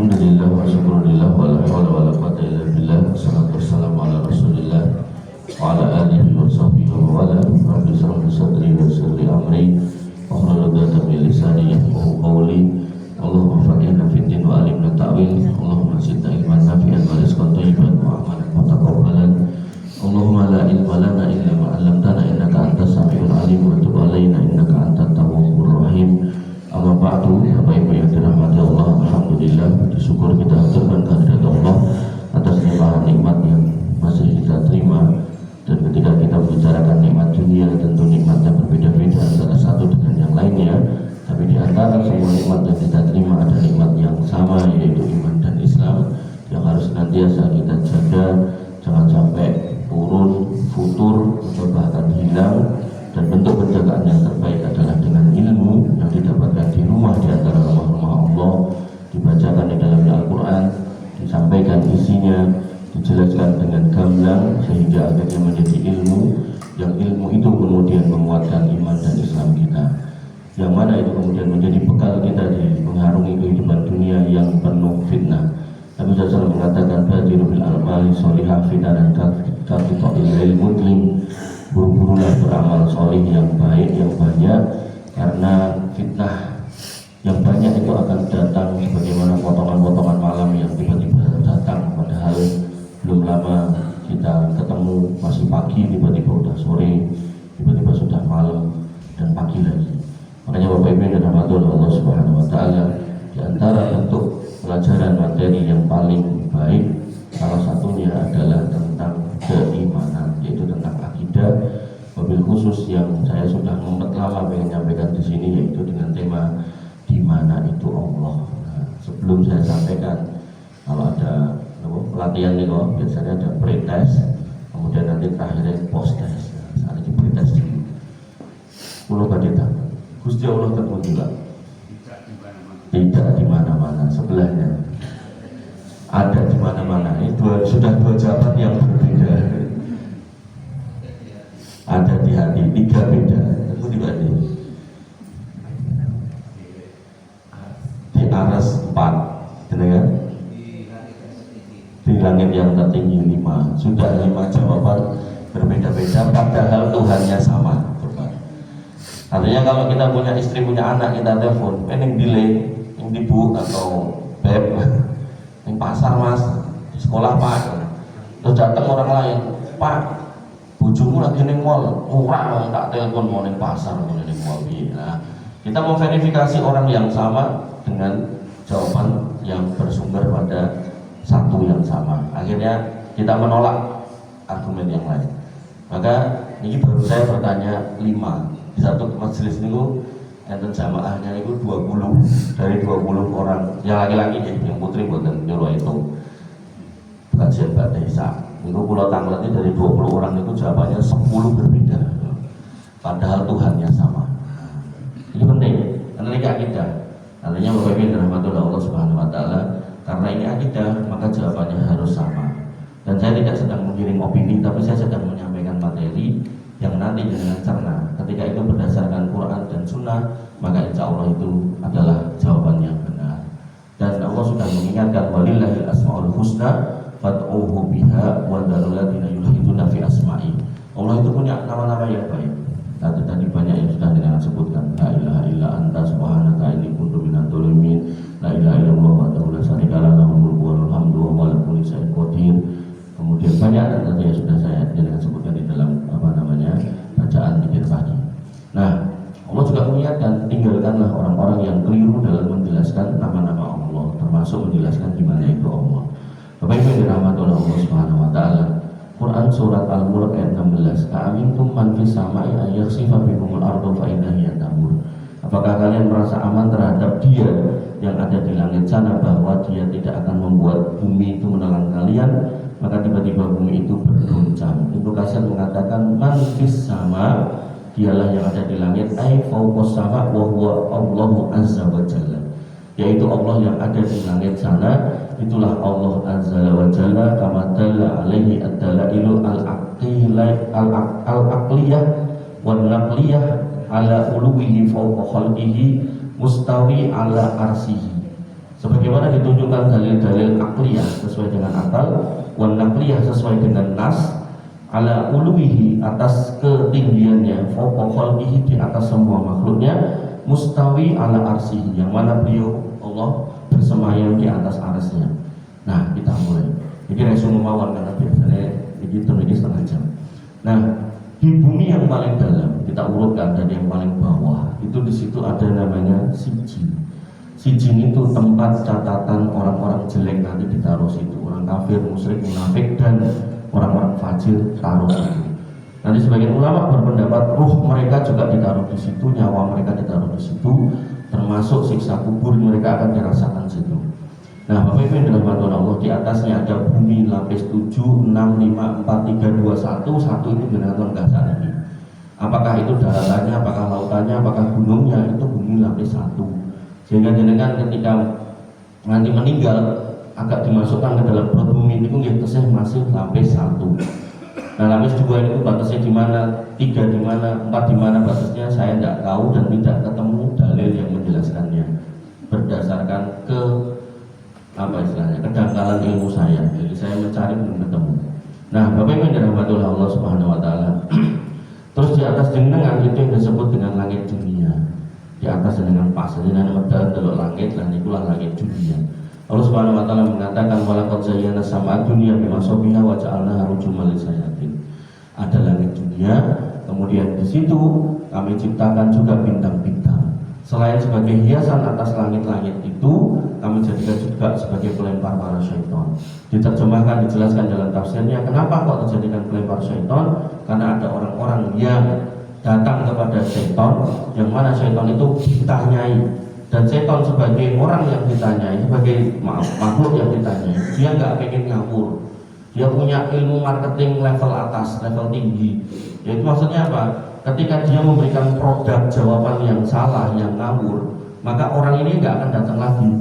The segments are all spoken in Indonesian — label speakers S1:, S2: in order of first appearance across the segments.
S1: Alhamdulillah wa syukurillah wa la hawla wa la quwwata illa billah. Wassalatu wassalamu ala rasulillah wa ala alihi wa sahbihi wa ala. Rabbi shrah li sadri wa yassir li amri wahlul 'uqdatam min lisani yafqahu qawli. Allahumma faqihna fid din wa alimna ta'wil. Allahumma zidna ilman nafi'an wa rizqan thayyiban wa amalan mutaqabbalan. Allahumma la ilma lana illa ma 'allamtana innaka antas samiul alim wa tub 'alaina innaka antat tawwabur rahim. Amma ba'du, Bapak Ibu yang dirahmati Allah, alhamdulillah bersyukur kita haturkan kehadirat Allah atas nikmat yang masih kita terima. Dan ketika kita membicarakan nikmat dunia, tentu nikmatnya berbeda-beda antara satu dengan yang lainnya. Tapi di antara semua nikmat yang kita terima ada nikmat yang sama, yaitu iman dan Islam, yang harus senantiasa kita jaga, jangan sampai turun, futur, atau bahkan hilang. Dan bentuk penjagaan yang terbaik adalah dengan ilmu yang didapatkan di rumah, di antara rumah-rumah Allah, dibacakan di dalamnya Al-Quran, disampaikan isinya, dijelaskan dengan gamblang sehingga akhirnya menjadi ilmu, yang ilmu itu kemudian menguatkan iman dan Islam kita, yang mana itu kemudian menjadi bekal kita di mengharungi kehidupan dunia yang penuh fitnah. Nabi SAW mengatakan badiru bil a'mali sholihah fitanan kafitail muslim. Buru-burulah beramal solih yang baik, yang banyak, karena fitnah yang banyak itu akan datang sebagaimana potongan-potongan malam yang tiba-tiba datang, padahal belum lama kita ketemu masih pagi, tiba-tiba udah sore, tiba-tiba sudah malam dan pagi lagi. Makanya Bapak Ibu yang dirahmati Allah Subhanahu wa taala, di antara bentuk pelajaran materi yang paling baik salah satunya adalah tentang keimanan, yaitu tentang akidah. Mobil khusus yang saya sudah ngumpet lama pengen nyampaikan di sini, yaitu dengan tema di mana itu Allah. Nah, sebelum saya sampaikan, kalau ada pelatihan nih kok biasanya ada pretest, kemudian nanti terakhirnya post test. Nah, saat ini pretest dulu. Pulau Kadeta, Gusti Allah ketemu juga. Tidak di mana-mana, sebelahnya. Ada di mana-mana. Ini sudah dua jawaban yang berbeda. Ada di hati, tiga beda. Itu di hati. Di aras 4, kan? Di langit yang tertinggi 5. Sudah 5 jawaban berbeda-beda, padahal Tuhannya sama. Artinya kalau kita punya istri, punya anak, kita telepon, pengen delay, yang ibu atau beb, yang pasar mas, di sekolah pak, terus datang orang lain, pak, bojomu lagi ning mall, ora tak telepon mau ning pasar, mau ning mall. Nah, kita memverifikasi orang yang sama dengan jawaban yang bersumber pada satu yang sama. Akhirnya kita menolak argumen yang lain. Maka ini baru saya bertanya 5 di satu majelis niku enten jamaahnya itu 20, dari 20 orang yang laki-laki, yang putri buatan nyuruh itu kajian Mbak Desa itu pulau Tanglet dari 20 orang itu jawabannya 10 berbeda, padahal Tuhannya sama. Ini penting, karena ini akidah. Artinya Bapak Ibu rahmatullah Allah Subhanahu wa taala, karena ini akidah maka jawabannya harus sama. Dan saya tidak sedang mengiring opini, tapi saya sedang menyampaikan materi yang nanti dengan cerna. Ketika itu berdasarkan Quran dan Sunnah, maka insya Allah itu adalah jawaban yang benar. Dan Allah sudah mengingatkan walillahil asmaul husna fad'uhu biha wa dzarul ladzina yulhiduna fi asma'i. Allah itu punya nama-nama yang baik. Tadi banyak yang sudah dengan sebutkan, la ilaha illa anta subhanaka inni kuntu minadz dzalimin, la ilaha illallah wahdahu la syarika lahu lahul mulku wa lahul hamdu wa huwa ala kulli syai'in qadir. Kemudian banyak tadi yang sudah saya dengan sebutkan di dalam bacaan pikir pagi. Nah, Allah juga mengingatkan, tinggalkanlah orang-orang yang keliru dalam menjelaskan nama-nama Allah, termasuk menjelaskan di mana itu Allah. Bapak Ibu yang dirahmati oleh Allah Subhanahu wa taala, Quran surat Al-Mulk ayat 16, "A'amintum man fis sama'i ay yakhsifa bikumul arda fa idza hiya tamur." Apakah kalian merasa aman terhadap Dia yang ada di langit sana, bahwa Dia tidak akan membuat bumi itu menelan kalian, maka tiba-tiba bumi itu berguncang. Ibnu Katsir mengatakan man fis sama, dialah yang ada di langit, ai fawqas sama wa huwa Allahu azza wa jalla, yaitu Allah yang ada di langit sana, itulah Allah azza wa jalla, kama dalla alaihi ad-dalailu al-aqliyah wan naqliyah ala uluwihi fawqa khalqihi mustawi ala arsihi. sebagaimana ditunjukkan dalil-dalil akliyah sesuai dengan akal, wan naqliyah sesuai dengan nas, ala uluwihi atas ketinggiannya, fawqa khalqihi di atas semua makhluknya, mustawi ala arsihi yang mana beliau Allah bersemayam di atas arsy-Nya. Nah, kita mulai. Ini resume mawon karena biasanya ini setengah jam. Nah, di bumi yang paling dalam kita urutkan dari yang paling bawah itu di situ ada namanya sijin. Sijin itu tempat catatan orang-orang jelek nanti ditaruh situ, orang kafir, musyrik, munafik dan orang-orang fajir taruh situ. Nanti sebagian ulama berpendapat ruh mereka juga ditaruh di situ, nyawa mereka ditaruh di situ, termasuk siksa kubur mereka akan dirasakan situ. Nah, Bapak Ibu yang dirahmati Allah, di atasnya ada bumi lapis 7, 6, 5, 4, 3, 2, 1. Satu itu binatang dasar ini. Apakah itu daratannya, apakah lautannya, apakah gunungnya, itu bumi lapis 1. Sehingga jenengan ketika nanti meninggal agak dimasukkan ke dalam perut bumi itu ya masih lapis 1. Nah, lapis 2 itu batasnya di mana, 3 di mana, 4 di mana batasnya saya tidak tahu dan tidak ketemu dalil yang menjelaskannya berdasarkan apa istilahnya, kedangkalan ilmu saya. Jadi saya mencari belum ketemu. Nah, Bapak Ibu yang dirahmati oleh Allah Subhanahu wa taala. Terus di atas jenengan itu yang disebut dengan langit dunia. Di atas jenengan pas jenengan medal delok langit lan itulah langit dunia. Allah Subhanahu wa taala mengatakan walaqad zayyana sama dunia bima sabiha wa ja'alna rujuman lisayatin. Ada langit dunia, kemudian di situ kami ciptakan juga bintang-bintang. Selain sebagai hiasan atas langit-langit itu, kami jadikan juga sebagai pelempar para syaitan. Diterjemahkan, dijelaskan dalam tafsirnya, kenapa kok dijadikan pelempar syaitan? Karena ada orang-orang yang datang kepada syaitan, yang mana syaitan itu ditanyai. Dan syaitan sebagai orang yang ditanyai, sebagai makhluk yang ditanyai, dia nggak pengen ngawur. Dia punya ilmu marketing level atas, level tinggi. Yaitu maksudnya apa? Ketika dia memberikan produk jawaban yang salah, yang ngawur, maka orang ini nggak akan datang lagi.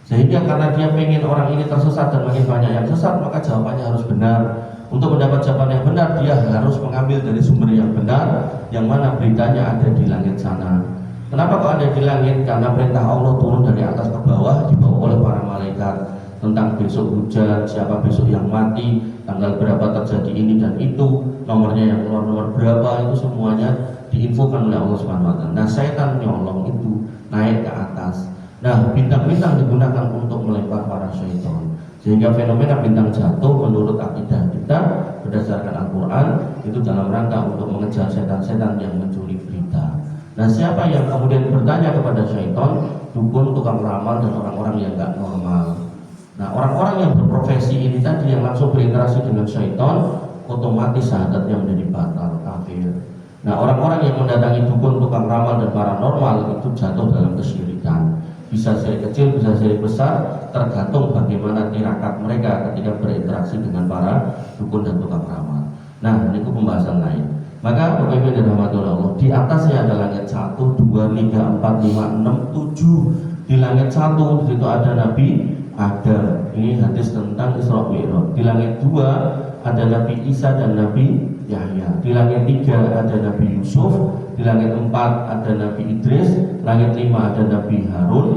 S1: Sehingga karena dia pengen orang ini tersesat dan makin banyak yang sesat, maka jawabannya harus benar. Untuk mendapat jawaban yang benar, dia harus mengambil dari sumber yang benar, yang mana beritanya ada di langit sana. Kenapa kok ada di langit? Karena perintah Allah turun dari atas ke bawah, dibawa oleh para malaikat tentang besok hujan, siapa besok yang mati, tanggal berapa terjadi ini dan itu, nomornya yang keluar nomor berapa, itu semuanya diinfokan oleh Allah Subhanahu wa taala. Nah, setan nyolong itu naik ke atas. Nah, bintang-bintang digunakan untuk melempar para syaitan. Sehingga fenomena bintang jatuh menurut akidah kita berdasarkan Al-Quran itu dalam rangka untuk mengejar setan-setan yang mencuri berita. Nah, siapa yang kemudian bertanya kepada syaitan? Dukun, tukang ramal, dan orang-orang yang gak normal. Nah, orang-orang yang berprofesi ini tadi yang langsung berinteraksi dengan syaitan, otomatis syahadatnya menjadi batal, kafir. Nah, orang-orang yang mendatangi dukun, tukang ramal, dan paranormal itu jatuh dalam kesyirikan. Bisa syirik kecil, bisa syirik besar, tergantung bagaimana tirakat mereka ketika berinteraksi dengan para dukun dan tukang ramal. Nah, ini pembahasan lain. Maka Bapak Ibu dan Allah, di atasnya ada langit 1, 2, 3, 4, 5, 6, 7. Di langit 1 di situ ada Nabi Adam. Ini hadis tentang Isra Mi'raj. Di langit 2 ada Nabi Isa dan Nabi Yahya. Di langit 3 ada Nabi Yusuf. Di langit 4 ada Nabi Idris. Langit 5 ada Nabi Harun.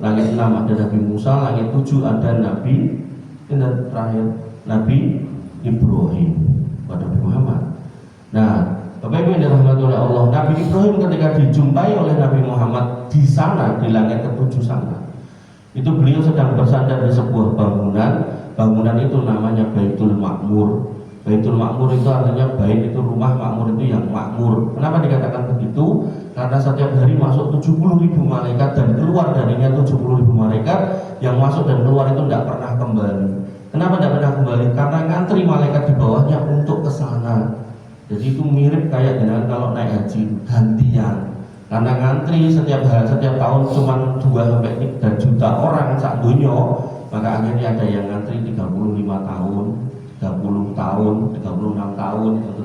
S1: Langit 6 ada Nabi Musa. Langit 7 ada Nabi, dan terakhir Nabi Ibrahim pada Nabi Muhammad. Nah, Bapak Ibu yang dirahmati oleh Allah, Nabi Ibrahim ketika dijumpai oleh Nabi Muhammad di sana, di langit ke-7 sana, itu beliau sedang bersandar di sebuah bangunan. Bangunan itu namanya Baitul Makmur. Baitul Makmur itu artinya bait itu rumah, makmur itu yang makmur. Kenapa dikatakan begitu? Karena setiap hari masuk 70.000 malaikat dan keluar darinya 70.000 malaikat. Yang masuk dan keluar itu tidak pernah kembali. Kenapa tidak pernah kembali? Karena ngantri malaikat di bawahnya untuk ke sana. Jadi itu mirip kayak dengan kalau naik haji gantian. Karena ngantri setiap tahun cuma 2-3 juta orang sak dunia, maka akhirnya ada yang ngantri 35 tahun, 30 tahun, 36 tahun, gitu.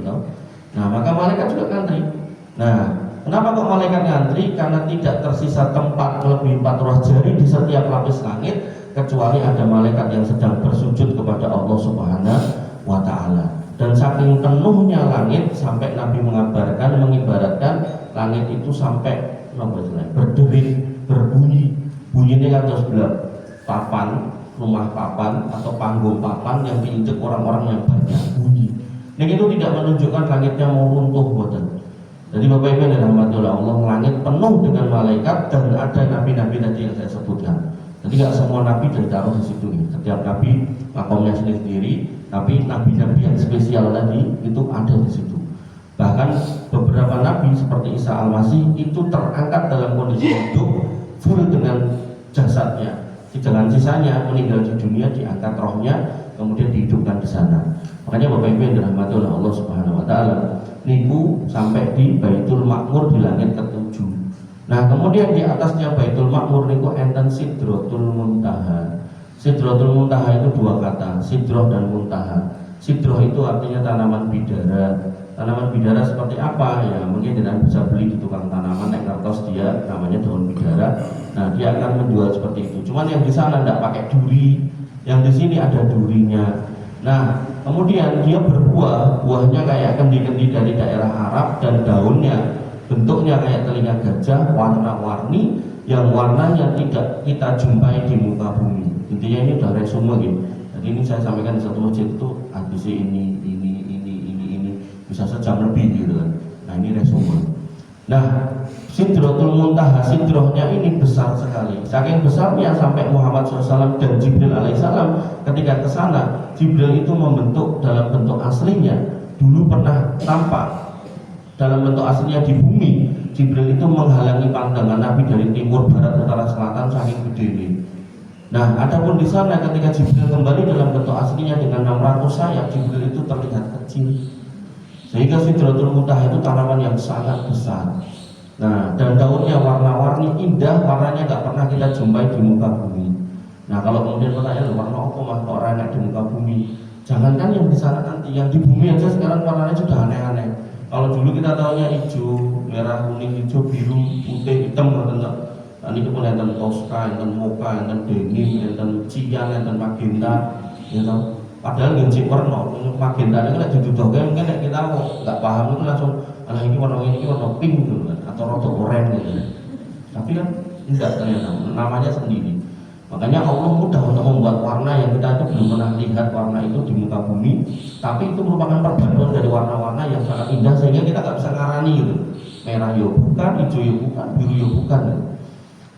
S1: Nah, maka malaikat juga ngantri. Nah, kenapa kok malaikat ngantri? Karena tidak tersisa tempat lebih 4 jari di setiap lapis langit, kecuali ada malaikat yang sedang bersujud kepada Allah Subhanahu wa taala. Dan saking penuhnya langit sampai Nabi mengibaratkan langit itu sampai berderit, berbunyi. Bunyinya kan terus gelap. papan, rumah papan atau panggung papan yang diinjek orang-orang yang banyak bunyi. Dan itu tidak menunjukkan langitnya mau runtuh, boten. Jadi Bapak Ibu yang dirahmati oleh Allah, langit penuh dengan malaikat dan ada nabi-nabi tadi yang saya sebutkan. Jadi nggak semua nabi ditaruh di situ. Setiap nabi makomnya sendiri, tapi nabi-nabi yang spesial tadi itu ada di situ. Bahkan beberapa nabi seperti Isa Al-Masih itu terangkat dalam kondisi hidup full dengan jasadnya. Sedangkan sisanya meninggal di dunia, diangkat rohnya, kemudian dihidupkan di sana. Makanya Bapak Ibu yang dirahmati oleh Allah Subhanahu wa taala, niku sampai di Baitul Ma'mur di langit ke-7. Nah, kemudian di atasnya Baitul Ma'mur niku enten Sidratul Muntaha. Sidratul Muntaha itu dua kata, sidroh dan muntaha. Sidroh itu artinya tanaman bidara. Tanaman bidara seperti apa? Ya mungkin kita bisa beli di tukang tanaman, yang kertas dia namanya daun bidara. Nah, dia akan menjual seperti itu. Cuman yang di sana tidak pakai duri, yang di sini ada durinya. Nah, kemudian dia berbuah, buahnya kayak kendi-kendi dari daerah Arab dan daunnya bentuknya kayak telinga gajah, warna-warni, yang warnanya tidak kita jumpai di muka bumi. Intinya ini udah resume gitu. Jadi ini saya sampaikan di satu masjid itu habis ini bisa sejam lebih gitu kan. Nah, ini resume. Nah, Sidratul Muntaha, sidrohnya ini besar sekali. Saking besarnya sampai Muhammad SAW dan Jibril alaihissalam ketika ke sana, Jibril itu membentuk dalam bentuk aslinya. Dulu pernah tampak dalam bentuk aslinya di bumi. Jibril itu menghalangi pandangan Nabi dari timur, barat, utara, selatan saking gede ini. Nah, adapun di sana ketika Jibril kembali dalam bentuk aslinya dengan 600 sayap, Jibril itu terlihat kecil. Sehingga Sidratul Muntaha itu tanaman yang sangat besar. Nah, dan daunnya warna-warni indah, warnanya nggak pernah kita jumpai di muka bumi. Nah, kalau kemudian pertanyaan warna apa mah kok enak di muka bumi? Jangankan yang di sana nanti, yang di bumi aja sekarang warnanya sudah aneh-aneh. Kalau dulu kita tahunya hijau, merah, kuning, hijau, biru, putih, hitam, gitu. Nah, ini kemudian enten Tosca, enten Mocha, enten denim, enten Cian, enten Magenta, gitu. Padahal nggak warna, magenta itu kan diduduhkan mungkin kita nggak paham itu langsung, alah ini warna pink gitu kan, atau rada oranye gitu. Tapi kan enggak, ternyata namanya sendiri. Makanya Allah mudah untuk membuat warna yang kita itu belum pernah lihat warna itu di muka bumi, tapi itu merupakan perpaduan dari warna-warna yang sangat indah sehingga kita nggak bisa ngarani gitu. Merah yo bukan, hijau yo bukan, biru yo bukan.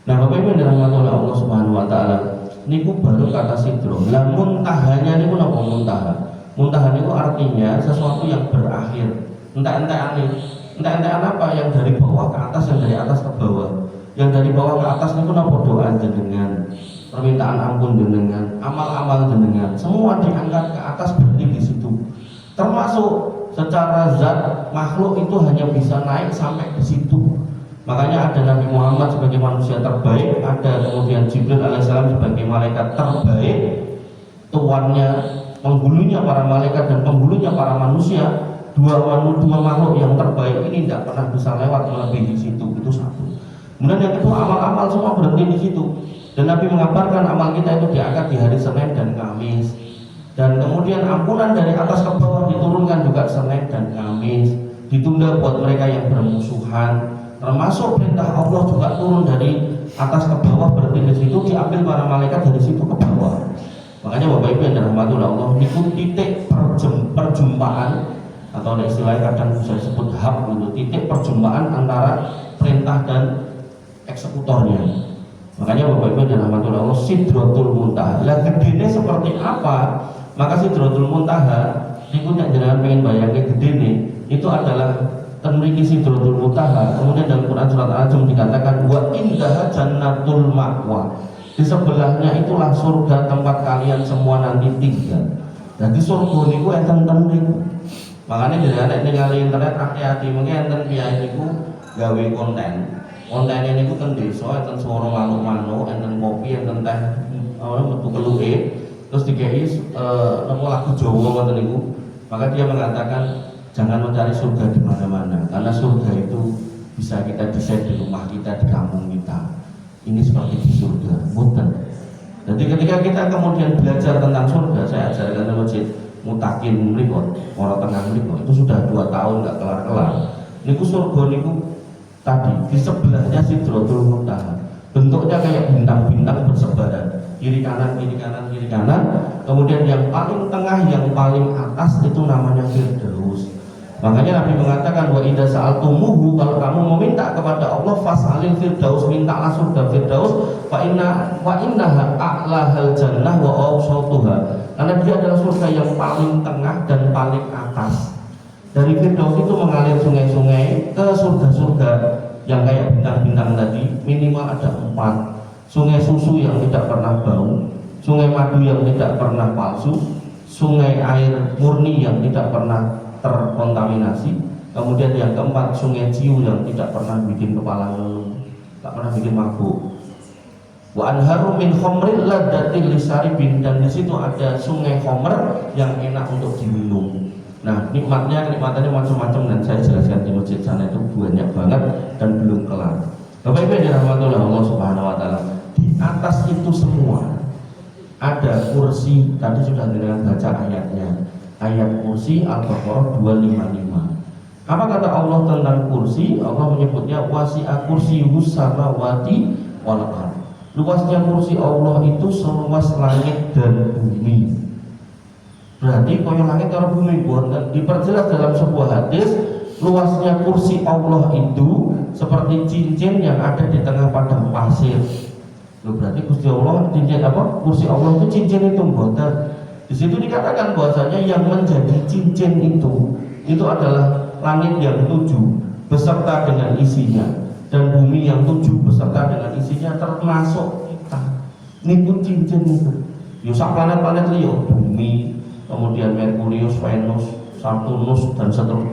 S1: Nah, Bapak Ibu yang dirahmati oleh Allah Subhanahu wa taala, niku baru kata sidro. Lah muntahanya niku napa muntaha? Muntaha niku artinya sesuatu yang berakhir. Entek-entekan apa yang dari bawah ke atas, yang dari atas ke bawah. Yang dari bawah ke atas niku napa doa jenengan, permintaan ampun jenengan, amal-amal jenengan, semua diangkat ke atas berarti di situ. Termasuk secara zat makhluk itu hanya bisa naik sampai ke situ. Makanya ada Nabi Muhammad sebagai manusia terbaik, ada kemudian Jibril alaihissalam sebagai malaikat terbaik, tuannya, penghulunya para malaikat dan penghulunya para manusia. Dua makhluk yang terbaik ini tidak pernah bisa lewat melebihi situ, itu satu. Kemudian yang kedua, amal-amal semua berhenti di situ. Dan Nabi mengabarkan amal kita itu diangkat di hari Senin dan Kamis. Dan kemudian ampunan dari atas ke bawah diturunkan juga Senin dan Kamis. Ditunda buat mereka yang bermusuhan. Termasuk perintah Allah juga turun dari atas ke bawah, berarti di situ diambil para malaikat dari situ ke bawah. Makanya Bapak Ibu yang dirahmati oleh Allah, itu titik perjumpaan atau istilahnya kadang bisa disebut hub gitu, titik perjumpaan antara perintah dan eksekutornya. Makanya Bapak Ibu yang dirahmati oleh Allah, Sidratul Muntaha. Lah gedene seperti apa? Maka Sidratul Muntaha niku nek jenengan pengen bayangke gedene itu adalah memiliki Sidratul Muntaha. Kemudian dalam Quran surat Al-An'am dikatakan wa indaha jannatul ma'wa. Di sebelahnya itulah surga tempat kalian semua nanti tinggal. Jadi surga niku enten niku. Makanya jenengan nek internet hati-hati mungkin enten piye niku gawe konten. Kontennya niku teng desa enten swara manuk-manuk, enten kopi, enten teh metu keluke. Terus dikei lagu Jawa ngoten niku. Maka dia mengatakan jangan mencari surga di mana-mana, karena surga itu bisa kita desain di rumah kita, di kampung kita. Ini seperti di surga, muter. Jadi ketika kita kemudian belajar tentang surga, saya ajarkan di masjid Mutakin mriko, Muara Tengah mriko, itu sudah 2 tahun nggak kelar-kelar. Niku surga niku tadi di sebelahnya Sidratul Muntaha. Bentuknya kayak bintang-bintang bersebaran.
S2: kiri kanan, kiri kanan, kiri kanan. Kemudian yang paling tengah, yang paling atas itu namanya Firdaus. Makanya Nabi mengatakan wa idza sa'altumuhu, kalau kamu meminta kepada Allah fas'alil Firdaus, mintalah surga Firdaus, fa innaha a'lahal jannah wa awsatuha. Karena dia adalah surga yang paling tengah dan paling atas. Dari Firdaus itu mengalir sungai-sungai ke surga-surga yang kayak bintang-bintang tadi, minimal ada 4. Sungai susu yang tidak pernah bau, sungai madu yang tidak pernah palsu, sungai air murni yang tidak pernah terkontaminasi. Kemudian yang keempat, sungai ciu yang tidak pernah bikin kepala ngeluh, tak pernah bikin mabuk. Wa anharu min khamrin ladzatil lisaribin, dan di situ ada sungai khamr yang enak untuk diminum. Nah, kenikmatannya macam-macam, dan saya jelaskan di masjid sana itu banyak banget dan belum kelar. Bapak Ibu yang dirahmati oleh Allah Subhanahu wa taala, di atas itu semua ada kursi. Tadi sudah dengan baca ayatnya. Ayat kursi Al-Baqarah 255. Apa kata Allah tentang kursi? Allah menyebutnya wasi'a kursiyus samawati wal ardh. Luasnya kursi Allah itu seluas langit dan bumi. Berarti koyo langit karo bumi pun. Dan diperjelas dalam sebuah hadis, luasnya kursi Allah itu seperti cincin yang ada di tengah padang pasir. Loh, berarti kursi Allah cincin apa? Kursi Allah itu cincin itu mboten. Di situ dikatakan bahwasanya yang menjadi cincin itu adalah langit yang 7 beserta dengan isinya, dan bumi yang 7 beserta dengan isinya, termasuk kita. Niku cincin itu. Yo sak planet-planet liya, bumi, kemudian Merkurius, Venus, Saturnus dan seterusnya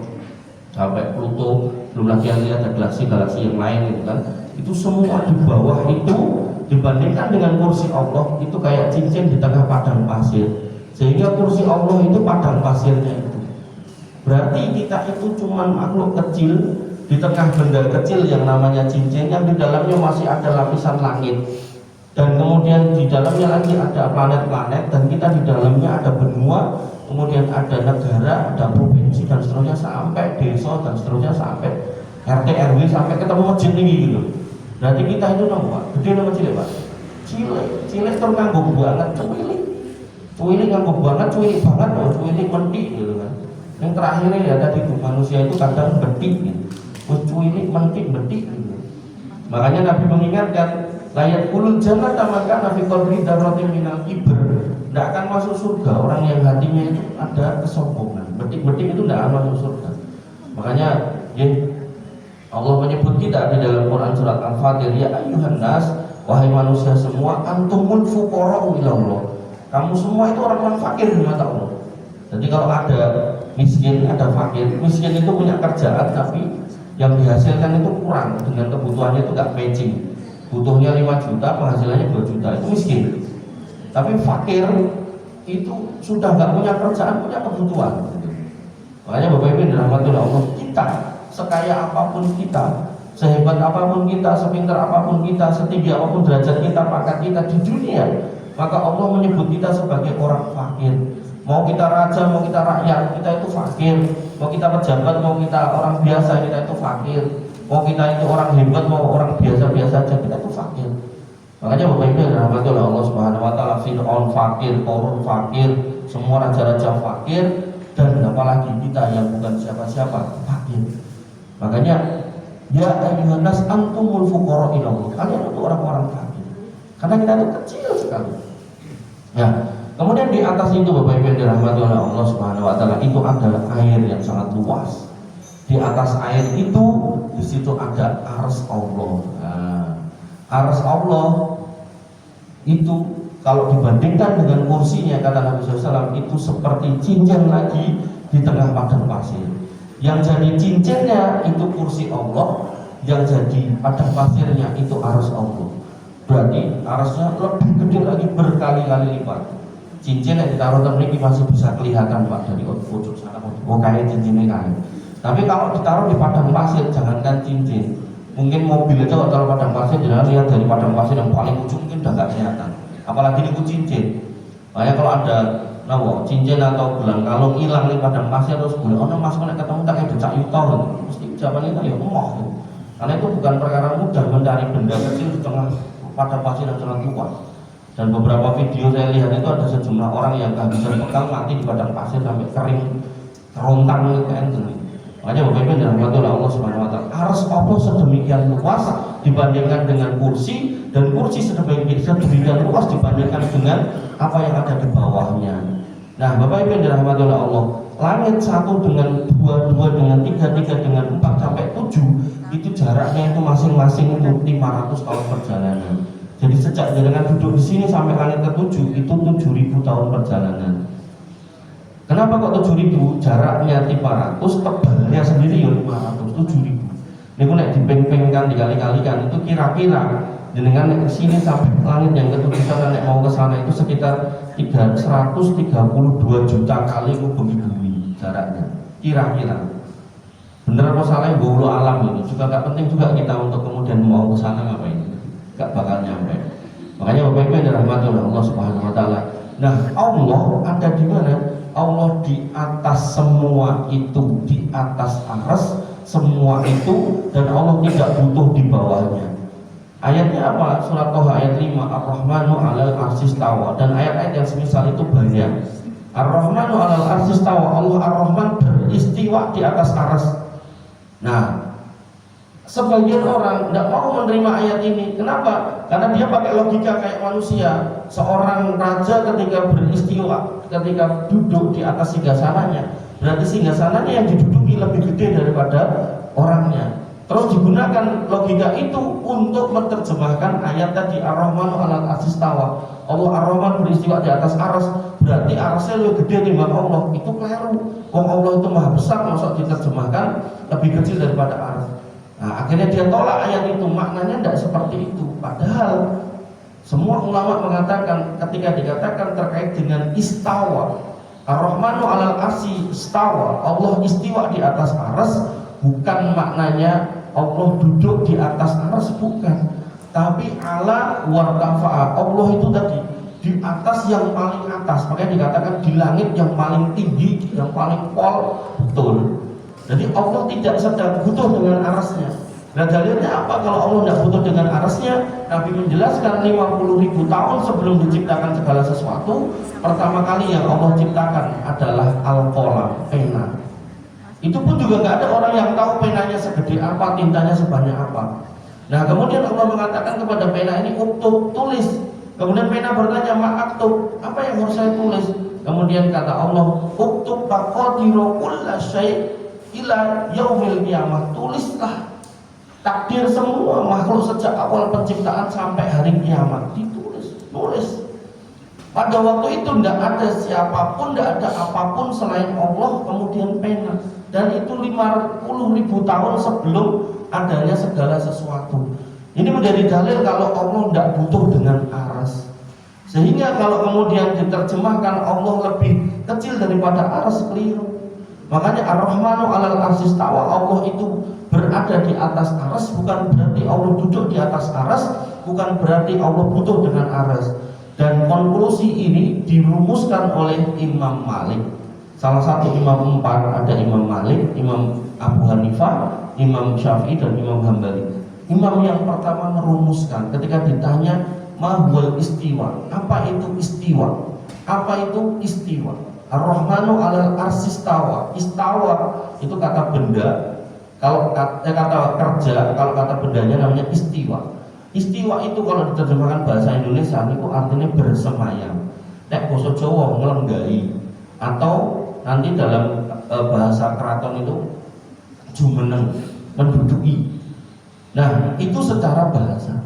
S2: sampai Pluto, belum lagi ada galaksi-galaksi yang lain gitu kan. Itu semua di bawah itu dibandingkan dengan kursi Allah itu kayak cincin di tengah padang pasir. Sehingga kursi Allah itu padang pasirnya itu. Berarti kita itu cuma makhluk kecil di tengah benda kecil yang namanya cincin, yang di dalamnya masih ada lapisan langit. Dan kemudian di dalamnya lagi ada planet-planet, dan kita di dalamnya ada benua, kemudian ada negara, ada provinsi dan seterusnya, sampai desa dan seterusnya, sampai RT RW, sampai ketemu masjid tinggi gitu. Berarti kita itu nomor gede nomor cilik Pak. Cilik terus nganggo banget, cuwilik nganggo banget, cuwilik banget, cuwilik mentik gitu kan. Yang terakhirnya ya tadi itu manusia itu kadang betik gitu. Cuwilik mentik betik gitu. Makanya Nabi mengingatkan layat kulul jannah maka Nabi Qadri darrotim minal kibr. Tidak akan masuk surga orang yang hatinya itu ada kesombongan. Betik-betik itu tidak akan masuk surga. Makanya ya, Allah menyebut kita di dalam Quran surat Al-Fatir, ya ayyuhan nas, wahai manusia semua, antumul fuqara'u ilallah. Kamu semua itu orang fakir di mata Allah. Jadi kalau ada miskin, ada fakir. Miskin itu punya kerjaan tapi yang dihasilkan itu kurang, dengan kebutuhannya itu gak matching. Butuhnya 5 juta, penghasilannya 2 juta, itu miskin. Tapi fakir itu sudah gak punya kerjaan, punya kebutuhan. Makanya Bapak Ibu dirahmati oleh Allah, kita sekaya apapun kita, sehebat apapun kita, sepintar apapun kita, setinggi apapun derajat kita, pangkat kita di dunia, maka Allah menyebut kita sebagai orang fakir. Mau kita raja, mau kita rakyat, kita itu fakir. Mau kita pejabat, mau kita orang biasa, kita itu fakir. Mau kita itu orang hebat, mau orang biasa-biasa aja, kita itu fakir. Makanya Bapak Ibu dirahmati oleh Allah Subhanahu wa taala, Fir'aun fakir, Qarun fakir, semua raja-raja fakir, dan apalagi kita yang bukan siapa-siapa fakir. Makanya ya ayyuhan nas antumul fuqara ilallah. Kalian itu orang-orang fakir. Karena kita itu kecil sekali. Ya, kemudian di atas itu Bapak Ibu yang dirahmati oleh Allah Subhanahu wa taala, itu ada air yang sangat luas. Di atas air itu di situ ada ars Allah. Nah, ars Allah itu kalau dibandingkan dengan kursinya, kata Nabi SAW, itu seperti cincin lagi di tengah padang pasir. Yang jadi cincinnya itu kursi Allah, yang jadi padang pasirnya itu ars Allah. Berarti arsnya lebih gede lagi berkali-kali lipat. Cincin yang ditaruh ini masih bisa kelihatan Pak dari ujung sana. Oh kayak cincinnya kayak. Tapi kalau ditaruh di padang pasir, jangankan cincin, mungkin mobil aja kalau taruh padang pasir, jangan lihat dari padang pasir yang paling ujung mungkin udah nggak kelihatan. Apalagi ini cincin. Makanya kalau ada cincin atau gelang kalung hilang di padang pasir terus boleh orang masuk ketemu tak kayak decak yuta, mesti jawabannya itu ya emoh. Karena itu bukan perkara mudah mencari benda kecil di tengah padang pasir yang sangat luas. Dan beberapa video saya lihat itu ada sejumlah orang yang kehabisan bekal mati di padang pasir sampai kering kerontang itu kan. Makanya Bapak Ibu dirahmati oleh Allah Subhanahu wa taala, arsy Allah sedemikian luas dibandingkan dengan kursi, dan kursi sedemikian luas dibandingkan dengan apa yang ada di bawahnya. Nah, Bapak Ibu dirahmati oleh Allah, langit 1 dengan 2, 2 dengan 3, 3 dengan 4 sampai 7 itu jaraknya itu masing-masing itu 500 tahun perjalanan. Jadi sejak jenengan duduk di sini sampai langit ke-7 itu 7.000 tahun perjalanan. Kenapa kok 7.000? Jaraknya 500, tebalnya sendiri ya 500, 7.000. Ini nek dipeng-pengkan, dikali-kalikan itu kira-kira jenengan nek ke sini sampai langit yang ke-7 sana, nek mau ke sana itu sekitar 132 juta kali bumi jaraknya. Kira-kira. Bener apa salah bulu alam ini? Juga gak penting juga kita untuk kemudian mau ke sana ngapain? Gak bakal nyampe. Makanya Bapak Ibu dirahmati oleh Allah Subhanahu wa taala. Nah, Allah ada di mana? Allah di atas semua itu, di atas arsy semua itu, dan Allah tidak butuh di bawahnya. Ayatnya apa? Surat Toha ayat 5, Ar-Rahmanu 'alal 'arsy istawa, dan ayat-ayat yang semisal itu banyak. Ar-Rahmanu 'alal 'arsy istawa, Allah Ar-Rahman beristiwa di atas arsy. Nah, sebagian orang tidak mau menerima ayat ini. Kenapa? Karena dia pakai logika kayak manusia. Seorang raja ketika beristiwa, ketika duduk di atas singgasananya, berarti singgasananya yang diduduki lebih gede daripada orangnya. Terus digunakan logika itu untuk menerjemahkan ayat tadi, Ar-Rahmanu 'alal 'arsy istawa. Allah Ar-Rahman beristiwa di atas arsy, berarti arsy lebih gede dibanding Allah. Itu keliru. Wong Allah itu maha besar, masa diterjemahkan lebih kecil daripada arsy. Nah, akhirnya dia tolak ayat itu, maknanya tidak seperti itu. Padahal semua ulama mengatakan ketika dikatakan terkait dengan istawa, Ar-Rahmanu 'alal 'arsy istawa, Allah istiwa di atas arsy, bukan maknanya Allah duduk di atas arsy, bukan. Tapi ala wartafa'a, Allah itu tadi di atas yang paling atas, makanya dikatakan di langit yang paling tinggi, yang paling pol, betul. Jadi Allah tidak sedang butuh dengan arsy-Nya. Nah, dalilnya apa kalau Allah tidak butuh dengan arsy-Nya? Nabi menjelaskan 50.000 tahun sebelum diciptakan segala sesuatu, pertama kali yang Allah ciptakan adalah al-qalam, pena. Itu pun juga nggak ada orang yang tahu penanya segede apa, tintanya sebanyak apa. Nah, kemudian Allah mengatakan kepada pena ini, uktub, tulis. Kemudian pena bertanya, ma'aktub, apa yang harus saya tulis? Kemudian kata Allah, uktub taqdiru kulla syai' ila yaumil qiyamah, tulislah takdir semua makhluk sejak awal penciptaan sampai hari kiamat, ditulis, tulis. Pada waktu itu tidak ada siapapun, tidak ada apapun selain Allah, kemudian pena. Dan itu 50.000 tahun sebelum adanya segala sesuatu. Ini menjadi dalil kalau Allah tidak butuh dengan arsy. Sehingga kalau kemudian diterjemahkan Allah lebih kecil daripada arsy, keliru. Makanya Ar-Rahmanu 'alal 'arsy istawa, Allah itu berada di atas arsy, bukan berarti Allah duduk di atas arsy, bukan berarti Allah butuh dengan arsy. Dan konklusi ini dirumuskan oleh Imam Malik. Salah satu imam 4, ada Imam Malik, Imam Abu Hanifah, Imam Syafi'i, dan Imam Hambali. Imam yang pertama merumuskan ketika ditanya mahwal istiwa, apa itu istiwa? Apa itu istiwa? Ar-Rahmanu 'alal 'arsy istawa. Istawa itu kata benda. Kalau kata kerja, kalau kata bendanya namanya istiwa. Istiwa itu kalau diterjemahkan bahasa Indonesia itu artinya bersemayam. Nek basa Jawa nglenggahi, atau nanti dalam bahasa keraton itu jumeneng, menduduki. Nah, itu secara bahasa,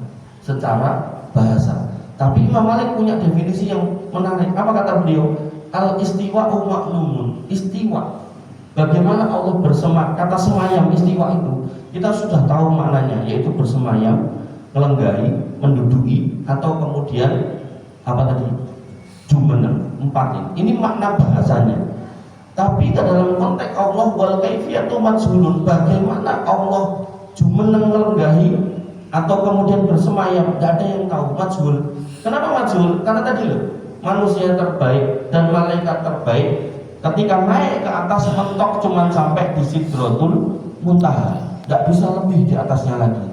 S2: Tapi Imam Malik punya definisi yang menarik. Apa kata beliau? Al-istiwa'u ma'lumun. Istiwa, bagaimana Allah bersemayam. Kata semayam, istiwa itu kita sudah tahu maknanya, yaitu bersemayam, melenggahi, menduduki, atau kemudian apa tadi? Jumeneng, 4 ini makna bahasanya. Tapi dalam konteks Allah wal kaifiyatu majhulun, bagaimana Allah jumeneng, melenggahi, atau kemudian bersemayam, tidak ada yang tahu, majhul. Kenapa majhul? Karena tadi loh, manusia terbaik dan malaikat terbaik ketika naik ke atas mentok cuman sampai di Sidratul Muntaha, tidak bisa lebih di atasnya lagi.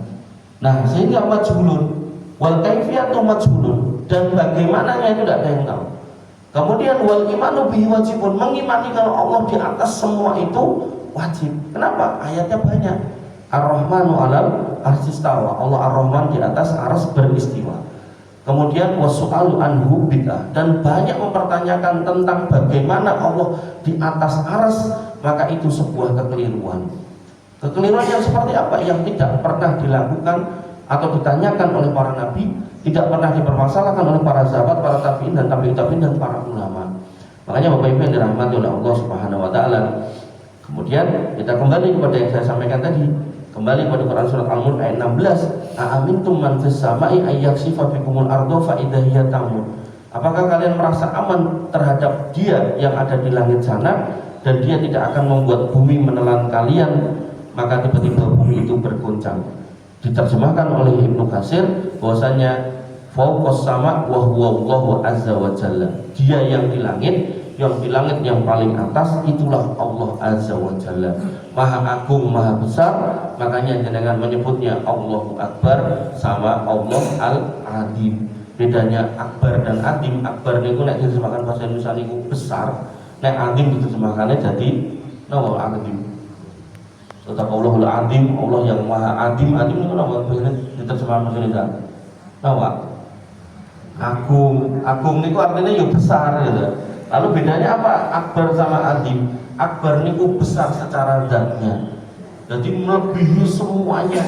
S2: Nah, sehingga majhulun wal kaifiyatu majhulun, dan bagaimananya itu tidak ada yang tahu. Kemudian wal imanu bihi wajibun, mengimani kalau Allah di atas semua itu wajib. Kenapa? Ayatnya banyak. Ar-Rahmanu 'alal arsy istawa. Allah Ar-Rahman di atas arsy beristiwa. Kemudian wasu'alu anhu bid'ah, dan banyak mempertanyakan tentang bagaimana Allah di atas arsy, maka itu sebuah kekeliruan. Kekeliruan yang seperti apa? Yang tidak pernah dilakukan atau ditanyakan oleh para nabi, tidak pernah dipermasalahkan oleh para sahabat, para tabi'in dan tabi'in dan para ulama. Makanya Bapak Ibu yang dirahmati oleh Allah Subhanahu wa taala. Kemudian kita kembali kepada yang saya sampaikan tadi, kembali pada Quran surat Al-Mulk ayat 16. A'amintum man fis sama'i ayyaksifa bikumul ardo fa idza hiya tamur. Apakah kalian merasa aman terhadap Dia yang ada di langit sana dan Dia tidak akan membuat bumi menelan kalian, maka tiba-tiba bumi itu bergoncang. Diterjemahkan oleh Ibnu Katsir bahwasanya fauqas sama wa huwa Allahu azza wa jalla. Dia yang di langit yang paling atas itulah Allah azza wa jalla. Maha agung, maha besar, makanya jenengan menyebutnya Allahu Akbar sama Allah Al-Adim. Bedanya akbar dan adim. Akbar niku nek diterjemahkan bahasa Indonesia niku besar, nek adim diterjemahkannya jadi nawa adim. Tetap Allahul Adim, Allah yang maha adim. Adim itu nama diterjemahkan bahasa Indonesia nawa agung. Agung niku artinya ya besar gitu. Lalu bedanya apa akbar sama adim? Akbar niku besar secara zatnya, jadi melebihi semuanya.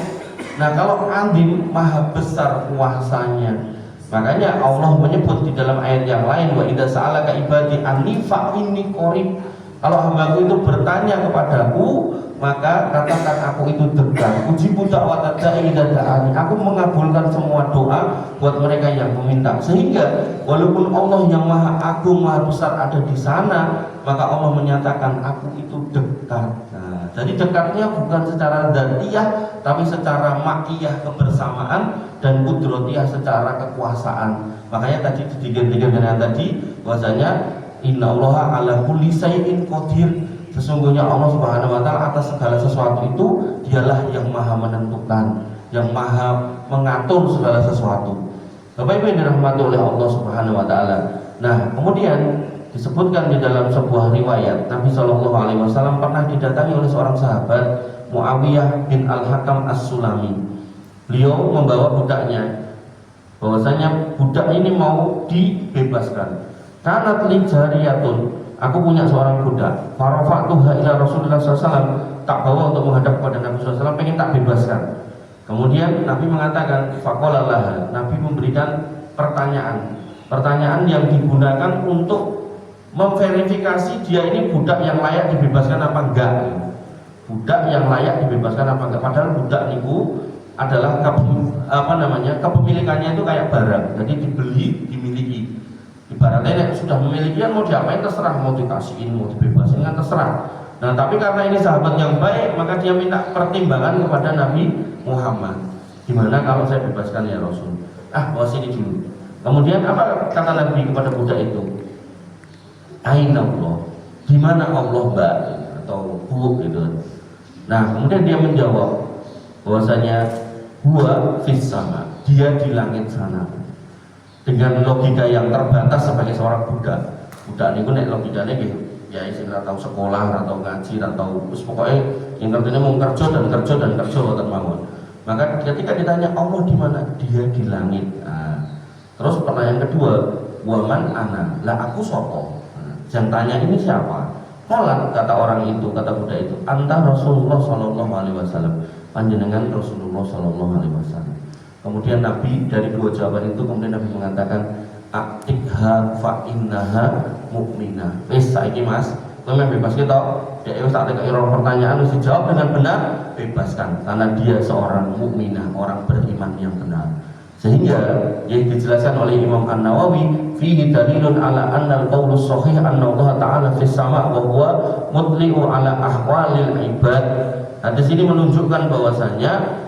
S2: Nah kalau adim maha besar kuasanya. Makanya Allah menyebut di dalam ayat yang lain, wa idza sa'alaka ibadi anni fa inni qarib. Kalau hambaku itu bertanya kepadaku, maka katakan aku itu dekat. Ujibu da'wat da'i idza da'ani. Aku mengabulkan semua doa buat mereka yang meminta. Sehingga walaupun Allah yang maha agung, maha besar ada di sana, maka Allah menyatakan aku itu dekat. Nah, jadi dekatnya bukan secara dzatiyah, tapi secara ma'iyah kebersamaan dan kudrotiyah secara kekuasaan. Makanya tadi digantikan dengan tadi bahwasanya innallaha ala kulli syai'in qadir. Sesungguhnya Allah Subhanahu wa taala atas segala sesuatu itu dialah yang maha menentukan, yang maha mengatur segala sesuatu. Bapak Ibu yang dirahmati oleh Allah Subhanahu wa taala. Nah, kemudian disebutkan di dalam sebuah riwayat Nabi Shallallahu alaihi wasallam pernah didatangi oleh seorang sahabat, Muawiyah bin Al-Hakam As-Sulami. Beliau membawa budaknya, bahwasanya budak ini mau dibebaskan. Kanat li jariyatun, aku punya seorang budak. Farafa'tuha ila Rasulullah SAW, tak bawa untuk menghadap kepada Nabi SAW, pengen tak bebaskan. Kemudian Nabi mengatakan, faqala laha, Nabi memberikan pertanyaan yang digunakan untuk memverifikasi dia ini budak yang layak dibebaskan apa enggak. Budak yang layak dibebaskan apa enggak. Padahal budak niku adalah kepemilikannya itu kayak barang, jadi dibeli, dimiliki. Ibaratnya sudah memiliki, mau diapain terserah, mau dikasihin, mau dibebasin kan terserah. Nah tapi karena ini sahabat yang baik, maka dia minta pertimbangan kepada Nabi Muhammad. Gimana kalau saya bebaskan ya Rasul? Bawa sini dulu. Kemudian apa kata Nabi kepada budak itu? Aina Allah, di mana Allah mbak atau bu gitu. Nah kemudian dia menjawab bahwasanya huwa fis sama, dia di langit sana. Dengan logika yang terbatas sebagai seorang budak. Budak niku nek logikane nggih ya istilah tahu sekolah atau ngaji atau pokoknya yang artinya mau kerja dan kerja wonten mawon. Maka ketika ditanya Allah di mana? Dia di langit. Nah, terus pertanyaan kedua, waman ana, lah aku sapa? Yang tanya ini siapa? Qala, kata orang itu, kata budak itu, anta Rasulullah sallallahu alaihi wasallam. Panjenengan Rasulullah sallallahu alaihi wasallam. Kemudian Nabi dari dua jawaban itu kemudian Nabi mengatakan aktikha fa innaha mu'minah. Wis saiki Mas, kowe bebas kita. Dek wis tak tekai pertanyaan wis dijawab dengan benar, bebaskan karena dia seorang mukminah, orang beriman yang benar. Sehingga yang dijelaskan oleh Imam An-Nawawi fihi dalilun ala anna al-qaulu shahih anna Allah ta'ala fis sama' wa huwa mutli'u ala ahwalil ibad. Nah, di sini menunjukkan bahwasanya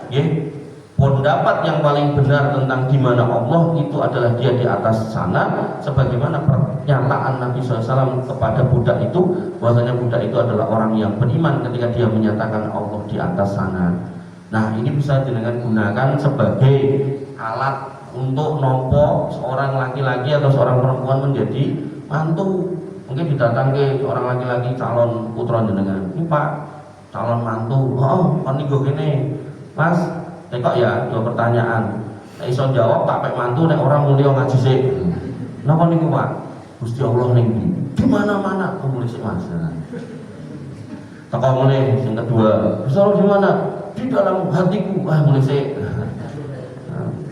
S2: pendapat yang paling benar tentang di mana Allah itu adalah dia di atas sana, sebagaimana pernyataan Nabi SAW kepada budak itu, bahwasanya budak itu adalah orang yang beriman ketika dia menyatakan Allah di atas sana. Nah ini bisa dengan gunakan sebagai alat untuk nompo seorang laki-laki atau seorang perempuan menjadi mantu. Mungkin didatangi seorang laki-laki calon putra jenengan, ini Pak calon mantu, oh niku gini Mas, tekok ya dua pertanyaan, nek iso jawab tak pek mantu, nek orang mulia ngaji sik. Napa niku Pak? Gusti Allah ning ndi? Di mana-mana mulih sik Mas. Teko mulih yang kedua, Gusti Allah di mana? Di dalam hatiku. Mulih sik.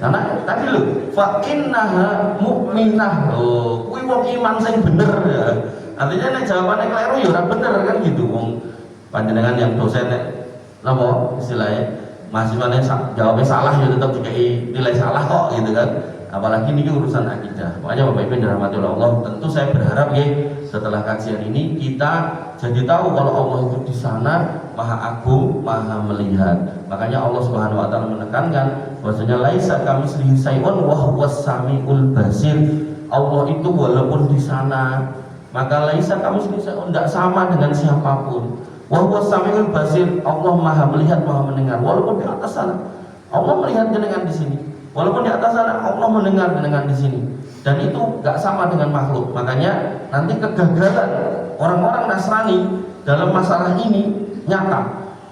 S2: Karena tadi lho, fa innaha mukminah. Oh, kuwi wong iman sing bener ya. Artinya nek jawabane kleru ya ora bener kan gitu. Wong panjenengan yang dosen nek napa istilahnya mahasiswane jawabnya salah ya tetap dikai nilai salah kok gitu kan. Apalagi ini urusan akidah. Makanya Bapak Ibu dirahmati oleh Allah, tentu saya berharap ya setelah kajian ini kita jadi tahu kalau Allah itu di sana Maha Agung, Maha melihat. Makanya Allah Subhanahu wa taala menekankan bahwasanya laisa kamitslihi syai'un wa huwas samiul basir. Allah itu walaupun di sana, maka laisa kamitslihi syai'un, tidak sama dengan siapapun. Wa huwas samiul basir, Allah Maha melihat, Maha mendengar. Walaupun di atas sana, Allah melihat jenengan di sini. Walaupun di atas sana Allah mendengar jenengan di sini. Dan itu gak sama dengan makhluk. Makanya nanti kegagalan orang-orang Nasrani dalam masalah ini nyata.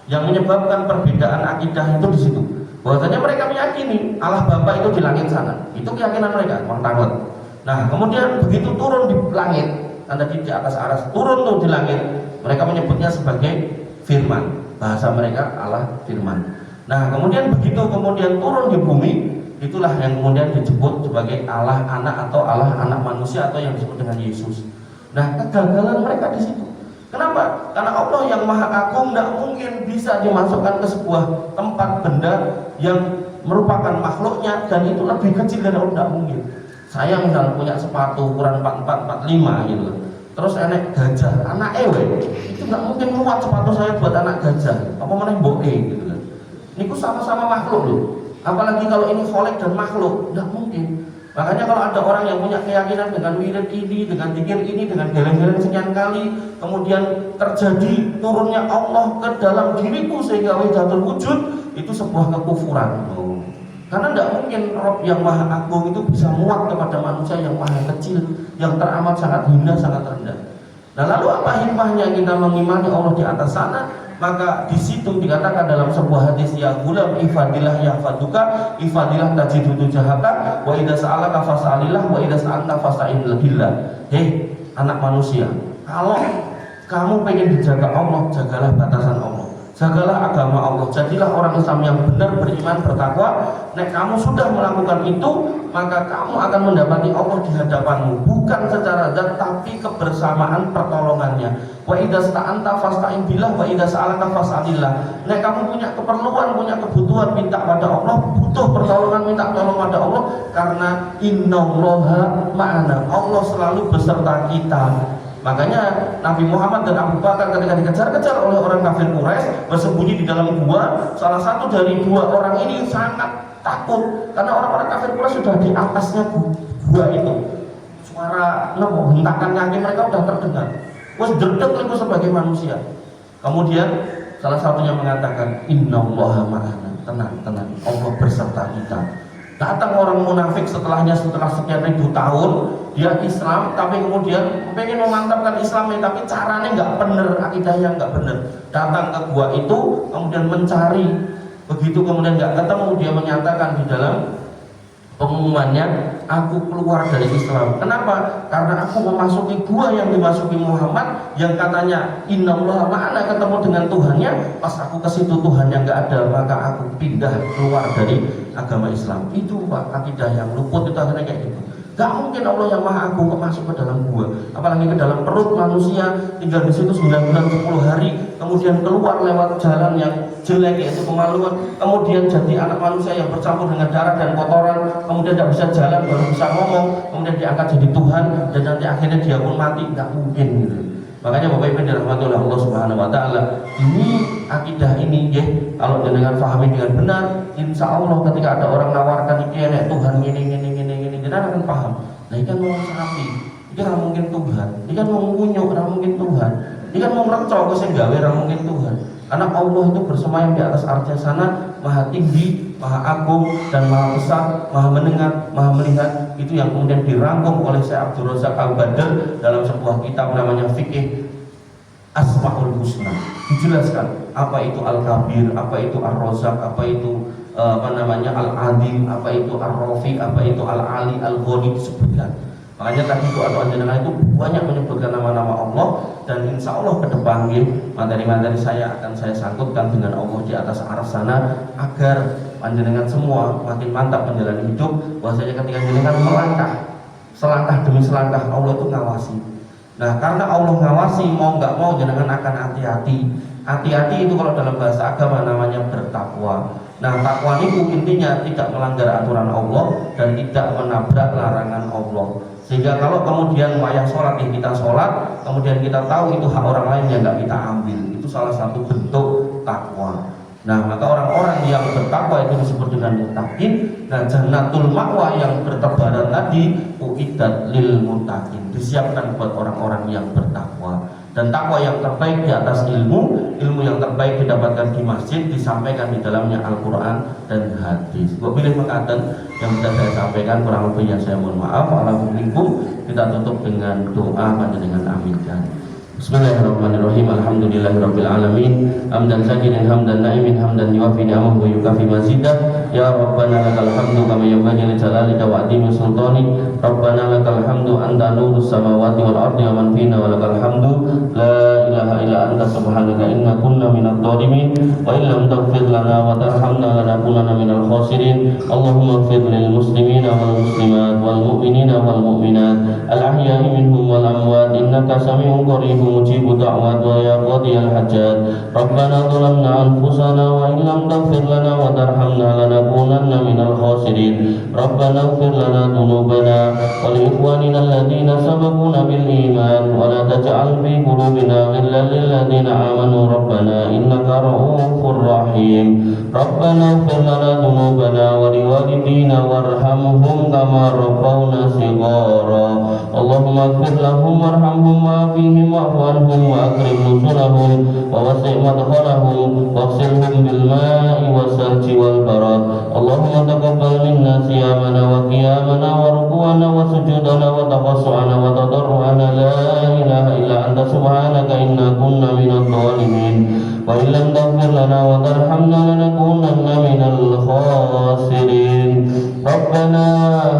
S2: Yang menyebabkan perbedaan akidah itu di situ. Bahwasanya mereka meyakini Allah Bapa itu di langit sana. Itu keyakinan mereka, orang takut. Nah, kemudian begitu turun di langit, tanda di atas aras, turun tuh di langit, mereka menyebutnya sebagai firman. Bahasa mereka Allah firman. Nah, kemudian begitu kemudian turun di bumi, itulah yang kemudian disebut sebagai Allah anak atau Allah anak manusia atau yang disebut dengan Yesus. Nah, kegagalan mereka di situ. Kenapa? Karena Allah yang Maha Agung tidak mungkin bisa dimasukkan ke sebuah tempat benda yang merupakan makhluknya dan itu lebih kecil dari Allah, tidak mungkin. Saya misalnya punya sepatu ukuran 44, 45 gitu. Terus enek gajah, anak ewe, itu nggak mungkin muat sepatu saya buat anak gajah. Apa mana boe gitu kan? Ini sama-sama makhluk loh. Apalagi kalau ini kholek dan makhluk, tidak mungkin. Makanya kalau ada orang yang punya keyakinan dengan wirid ini, dengan zikir ini, dengan geleng-geleng sekian kali, kemudian terjadi turunnya Allah ke dalam diriku sehingga wahdatul wujud, itu sebuah kekufuran. Karena tidak mungkin Rabb yang Maha Agung itu bisa muat kepada manusia yang maha kecil, yang teramat sangat hina, sangat rendah. Nah, lalu apa hikmahnya kita mengimani Allah di atas sana? Maka di situ dikatakan dalam sebuah hadis, ya gulam ifadillah yahfaduka, ifadillah tajidu tujahaka, wa idza sa'alaka fas'alillah, wa idza sa'alta fas'al billah. Hei anak manusia, kalau kamu pengen dijaga Allah, jagalah batasan Allah, jagalah agama Allah, jadilah orang Islam yang benar, beriman, bertakwa. Nek kamu sudah melakukan itu, maka kamu akan mendapati Allah di hadapanmu, bukan secara zat tapi kebersamaan pertolongannya. Wa idza sta'anta fasta'in billah, wa idza sa'alaka fas'alillah. Nek kamu punya keperluan, punya kebutuhan, minta pada Allah, butuh pertolongan, minta tolong pada Allah, karena innallaha ma'ana, Allah selalu beserta kita. Makanya Nabi Muhammad dan Abu Bakar ketika dikejar-kejar oleh orang kafir Quraisy, bersembunyi di dalam gua, salah satu dari dua orang ini sangat takut karena orang-orang kafir Quraisy sudah di atasnya gua itu. Suara hentakan kaki mereka sudah terdengar. Wes dedek itu sebagai manusia. Kemudian salah satunya mengatakan, innallaha ma'ana, tenang, Allah beserta kita. Datang orang munafik setelah sekian ribu tahun, dia Islam tapi kemudian pengen memantapkan Islamnya tapi caranya nggak bener, akidahnya nggak bener. Datang ke gua itu kemudian mencari, begitu kemudian nggak ketemu, dia menyatakan di dalam pengumumannya, aku keluar dari Islam. Kenapa? Karena aku memasuki gua yang dimasuki Muhammad, yang katanya innallaha ma'ana, ketemu dengan Tuhannya. Pas aku ke situ Tuhannya nggak ada, maka aku pindah keluar dari agama Islam. Itu Pak, akidah yang luput itu akhirnya kayak gitu. Gak mungkin Allah yang Maha Agung masuk ke dalam gua, apalagi ke dalam perut manusia, tinggal di situ 9 bulan 10 hari, kemudian keluar lewat jalan yang jelek yaitu kemaluan, kemudian jadi anak manusia yang bercampur dengan darah dan kotoran, kemudian tidak bisa jalan, baru bisa ngomong, kemudian diangkat jadi Tuhan, dan nanti akhirnya dia pun mati. Gak mungkin gitu. Makanya Bapak Ibu dirahmati oleh Allah Subhanahu wa taala, ini akidah ini ya, kalau dengan pahami dengan benar, insya Allah ketika ada orang nawarkan iki nek Tuhan ini kita akan paham. Nah, ini kan mau sapi, ini kan mungkin Tuhan, ini kan mau ngunyuk, mungkin Tuhan, ini kan mau merecok, sing gawe mungkin Tuhan. Karena Allah itu bersemayam di atas arsy sana, maha tinggi, Maha Agung dan Maha Besar, Maha Mendengar, Maha Melihat. Itu yang kemudian dirangkum oleh Syekh Abdul Razak Al-Badr dalam sebuah kitab namanya Fiqih Asmaul Husna. Dijelaskan apa itu Al-Kabir, apa itu Ar-Razak, apa itu Al-Adil, apa itu Ar-Rafi, apa itu Al-Ali, Al-Ghani, disebutkan. Makanya tadi doa-doa jenengan itu banyak menyebutkan nama-nama Allah, dan insya Allah ke depan materi-materi saya akan saya sangkutkan dengan Allah di atas arsy sana, agar panjenengan semua makin mantap menjalani hidup. Bahwasanya ketika jenengan melangkah selangkah demi selangkah, Allah itu ngawasi. Nah, karena Allah ngawasi, mau nggak mau jenengan akan hati-hati. Hati-hati itu kalau dalam bahasa agama namanya bertakwa. Nah, takwa itu intinya tidak melanggar aturan Allah dan tidak menabrak larangan Allah. Sehingga kalau kemudian wayah sholat kita sholat, kemudian kita tahu itu hak orang lain yang nggak kita ambil, itu salah satu bentuk takwa. Nah, maka orang-orang yang bertakwa itu disebut dengan muttaqin. Nah, jannatul ma'wa yang bertebaran tadi uiddat lil muttaqin, disiapkan buat orang-orang yang bertakwa. Dan takwa yang terbaik di atas ilmu yang terbaik didapatkan di masjid, disampaikan di dalamnya Al-Quran dan hadis. Gue pilih mengatakan yang sudah saya sampaikan, kurang lebihnya saya mohon maaf. Alhamdulillah, kita tutup dengan doa panjenengan aminkan. Bismillahirrahmanirrahim. Alhamdulillahirabbil alamin. Hamdan sajidan hamdan na'imin hamdan yuwafi ni'amahu wa yukafi mazidah. Ya Rabbana lakal hamdu kama yanbaghi li jalalika wa 'azimi sultanik. Rabbana lakal hamdu anta nurus samawati wal ardi wa man fina wa lakal hamdu la ilaha illa anta subhanaka inna kunna minadh dhalimin wa illam taghfir lana wa tarhamna lanakunanna minal khasirin. Allahumma ighfir lil muslimina wal muslimat wal mu'minina wal mu'minat al ahya'i minhum wal amwat innaka sami'un qarib mujibu da'wat wa ya qadiyal hajat. Rabbana zalamna anfusana wa illam taghfir lana wa tarhamna lanakunanna minal khasirin. Rabbana ighfir lana dhunubana wa li ikhwanina alladhina sabaquna bil iman wa la taj'al fi qulubina ghillan lil ladzina amanu rabbana innaka ra'ufur rahim. Rabbana ighfir lana dhunubana wa li walidina warhamhum kama rabbawna shighara. Allahumma ighfir lahum warhamhum wa fihim wa'fu wa akrim nuzulahum wa wasi' madkhalahum waghsilhum bil ma'i was-salji wal barad. Allahumma taqabbal minna siyamana wa qiyamana wa ruku'ana wa sujudana wa taqassu'ana wa tadarru'ana. La ilaha illa anta subhanaka inna kunna minadh dhalimin wa illam taghfir lana wa tarhamna lanakunanna minal khasirin. Rabbana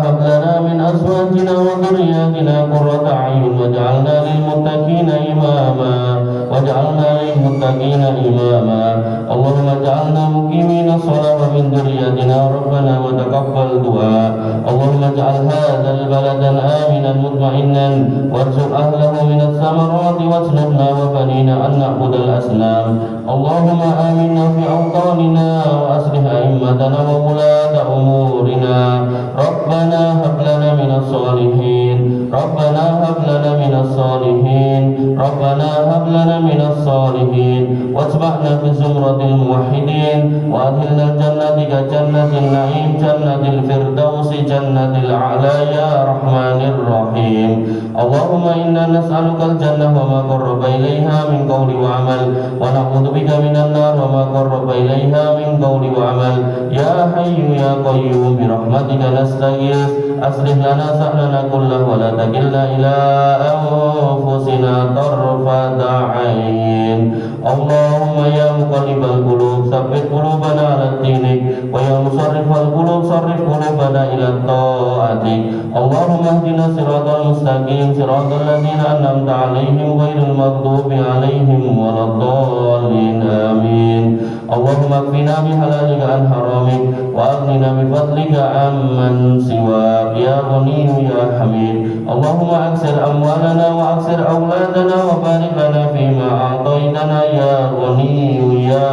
S2: hab lana min azwajina wa dhurriyyatina qurrata a'yun waj'alna lil muttaqina imama waj'alna lil muttaqina imama. Allahumma ja'alna muqimina shalah wa min dhurriyyatina rabbana wa taqabbal du'a. Allahumma ja'al hadzal baladan aminan mutma'innan warzuq ahlahu minas samarati wasnubna wa banina an na'budal asnam. Allahumma aminna fi awtanina wa aslih a'immatana wa ulata umurina. Rabbana hab lana minas salihin. Rabbana hab lana minas salihin. Rabbana hab lana minas salihin wasbahna fi zumratil muwahhidin wa adkhilna jannatika jannatin na'im jannatil firdausi jannatil a'la ya rahmanir rahim. Allahumma inna nas'aluka al-jannah wa ma qarraba ilaiha min qawli wa amal wa na'udzu bika minan nar wa ma qarraba ilaiha min qawli wa amal. Ya hayyu ya qayyum bi rahmatika nastaghith aslih lana sa'lana kullahu wa la takilna ila anfusina tarfata 'ain. Allahumma ya muqallibal qulub tsabbit qulubana 'ala dinik wa ya musarrifal qulub sarrif qulubana ila ta'atik. Allahumma ihdina siratal mustaqim siratal ladzina an'amta 'alaihim ghairil maghdubi 'alaihim waladdallin amin. Allahumma kfina bihalalika an haramik wa aghnina bifadlika amman siwak ya ghaniyyu ya hamid. Allahumma aksir amwalana wa aksir auladana wa barik lana fima a'taitana ya ghaniyyu ya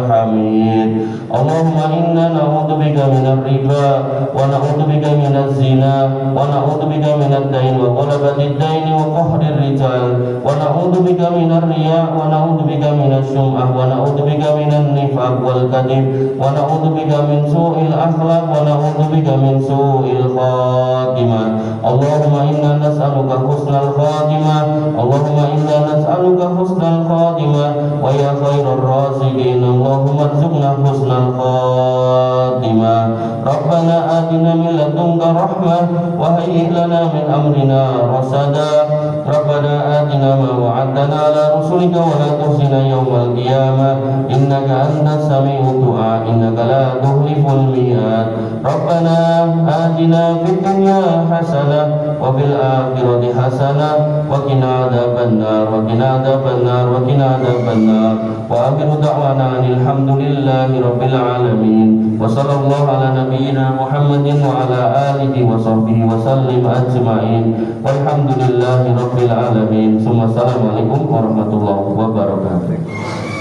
S2: hamid. Allahumma inna na'udzubika minar riba wa na'udzubika minaz zina wa na'udzubika minad dain wa ghalabatid daini wa qahrir rijal wa na'udzubika minar riya wa na'udzubika minas sum'ah wa na'udzubika minan nifaq wal kadhib wa na'udzubika min su'il akhlaq wa na'udzubika min su'il khatimah. Allahumma inna nas'aluka husnal khatimah. Allahumma inna nas'aluka husnal khatimah wa ya khairar raziqin. Allahumma arzuqna husnal khatimah.
S1: خاتمة ربنا آتنا من لدنك رحمة وهيئ لنا من أمرنا رشدا ربنا آتنا ما وعدتنا على رسلك ولا تخزنا يوم القيامة إنك أنت السميع الدعاء إنك لا تخلف الميعاد ربنا آتنا في الدنيا حسنة وفي الآخرة حسنة وقنا عذاب النار وقنا عذاب النار وقنا عذاب النار وآخر دعوانا أن الحمد لله رب العالمين وصلى الله على نبينا محمد وعلى آله وصحبه وسلم أجمعين والحمد لله رب العالمين ثم السلام عليكم warahmatullahi wabarakatuh.